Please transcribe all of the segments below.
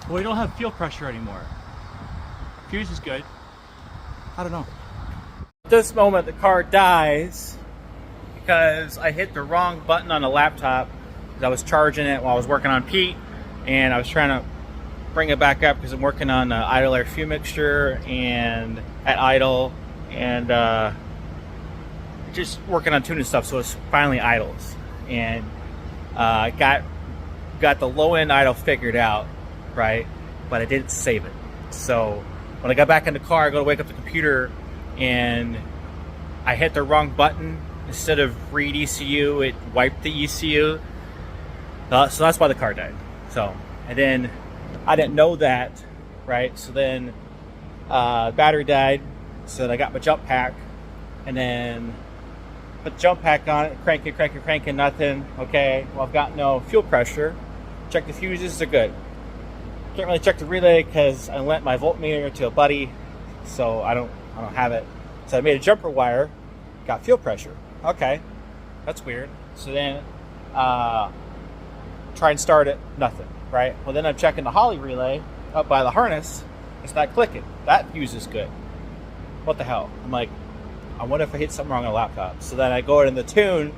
Well, we don't have fuel pressure anymore. Fuse is good. I don't know. At this moment, the car dies because I hit the wrong button on the laptop. I was charging it while I was working on Pete, and I was trying to bring it back up because I'm working on idle air fuel mixture and at idle, and just working on tuning stuff. So it's finally idles, and got the low end idle figured out, right? But I didn't save it. So when I got back in the car, I go to wake up the computer, and I hit the wrong button. Instead of read ECU, it wiped the ECU. So that's why the car died. So, and then I didn't know that, right? So then battery died. So then I got my jump pack, and then put the jump pack on it, cranking, nothing. Okay, well, I've got no fuel pressure. Check the fuses, they're good. Can't really check the relay because I lent my voltmeter to a buddy, so I don't have it. So I made a jumper wire, got fuel pressure. Okay, that's weird. So then try and start it, nothing, right? Well, then I'm checking the Holly relay up by the harness. It's not clicking. That fuse is good. What the hell? I'm like, I wonder if I hit something wrong on the laptop. So then I go in the tune,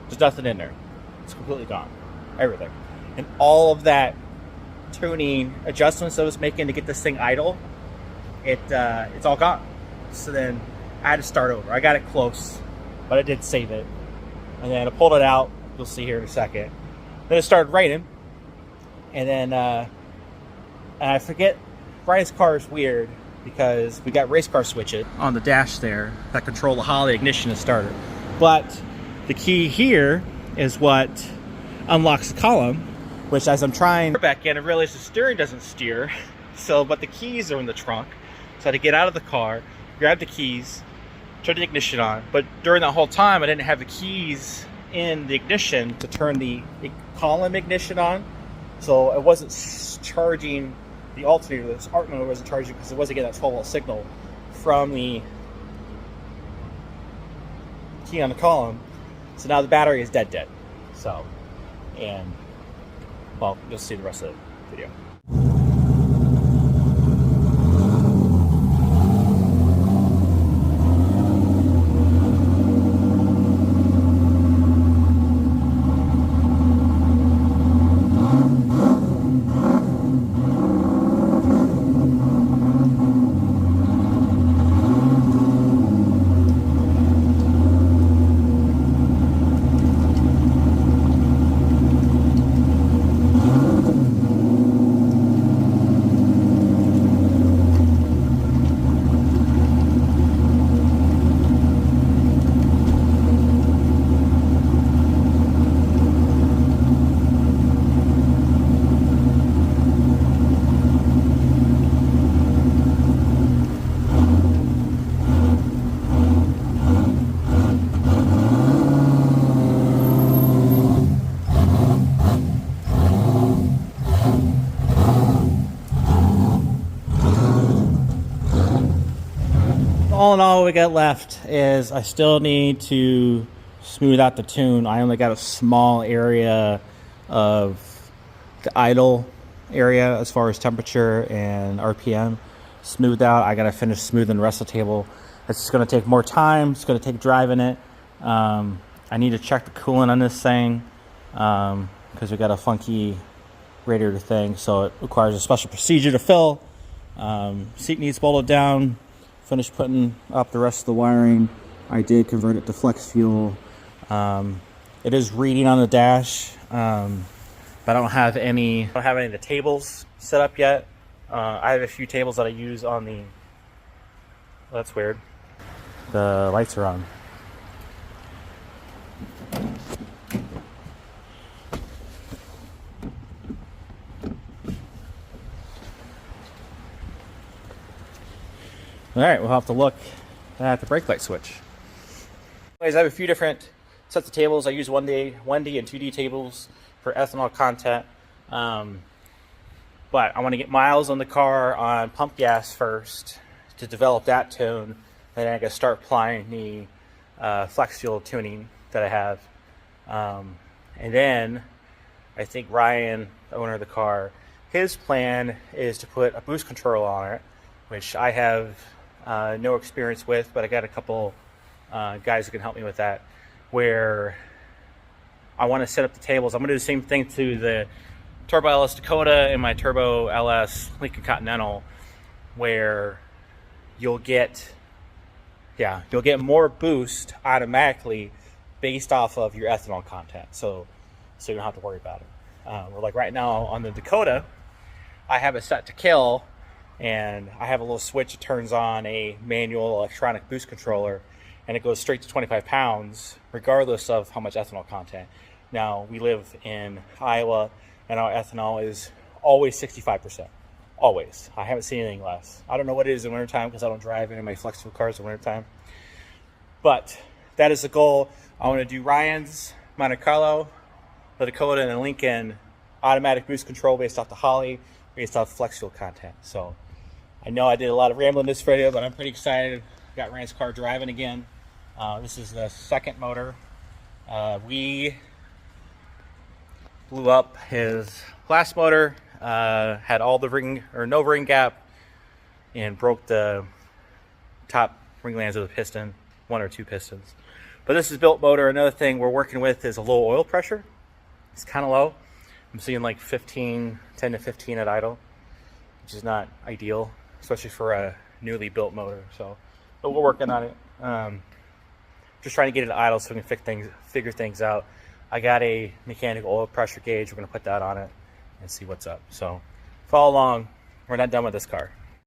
there's nothing in there. It's completely gone. Everything. And all of that tuning adjustments I was making to get this thing idle, it's all gone. So then I had to start over. I got it close, but I did save it. And then I pulled it out. You'll see here in a second. Then it started raining. And then and I forget, Brian's car is weird because we got race car switches on the dash there that control the Holly ignition and starter. But the key here is what unlocks the column, which as I'm trying back in, I realized the steering doesn't steer. So, but the keys are in the trunk. So I had to get out of the car, grab the keys, turn the ignition on. But during that whole time, I didn't have the keys in the ignition to turn the column ignition on. So it wasn't charging the alternator. This alternator wasn't charging because it wasn't getting that 12-volt signal from the key on the column. So now the battery is dead. So, and well, you'll see the rest of the video. All in all, what we got left is I still need to smooth out the tune. I only got a small area of the idle area as far as temperature and RPM smoothed out. I got to finish smoothing the rest of the table. It's just going to take more time. It's going to take driving it. I need to check the coolant on this thing because we got a funky radiator thing, so it requires a special procedure to fill. Seat needs bolted down. Finished putting up the rest of the wiring. I did convert it to flex fuel. It is reading on the dash, but I don't have any of the tables set up yet. I have a few tables that I use on the. Well, that's weird. The lights are on. All right, we'll have to look at the brake light switch. Anyways, I have a few different sets of tables. I use 1D and 2D tables for ethanol content. But I want to get miles on the car on pump gas first to develop that tune. And then I can start applying the flex fuel tuning that I have. And then I think Ryan, the owner of the car, his plan is to put a boost control on it, which I have no experience with, but I got a couple guys who can help me with that, where I want to set up the tables. I'm going to do the same thing to the Turbo LS Dakota and my Turbo LS Lincoln Continental, where you'll get more boost automatically based off of your ethanol content. So you don't have to worry about it. We're like right now on the Dakota, I have it set to kill, and I have a little switch that turns on a manual electronic boost controller, and it goes straight to 25 pounds regardless of how much ethanol content. Now, we live in Iowa, and our ethanol is always 65%. Always. I haven't seen anything less. I don't know what it is in wintertime because I don't drive any of my flexible cars in wintertime. But that is the goal. I want to do Ryan's Monte Carlo, the Dakota, and the Lincoln automatic boost control based off the Holly, based off flex fuel content. So I know I did a lot of rambling in this video, but I'm pretty excited. Got Ryan's car driving again. This is the second motor. We blew up his last motor, had all the ring or no ring gap, and broke the top ring lands of the piston, one or two pistons. But this is built motor. Another thing we're working with is a low oil pressure. It's kind of low. I'm seeing like 10 to 15 at idle, which is not ideal, especially for a newly built motor. So, but we're working on it. Just trying to get it idle so we can figure things out. I got a mechanical oil pressure gauge. We're going to put that on it and see what's up. So follow along. We're not done with this car.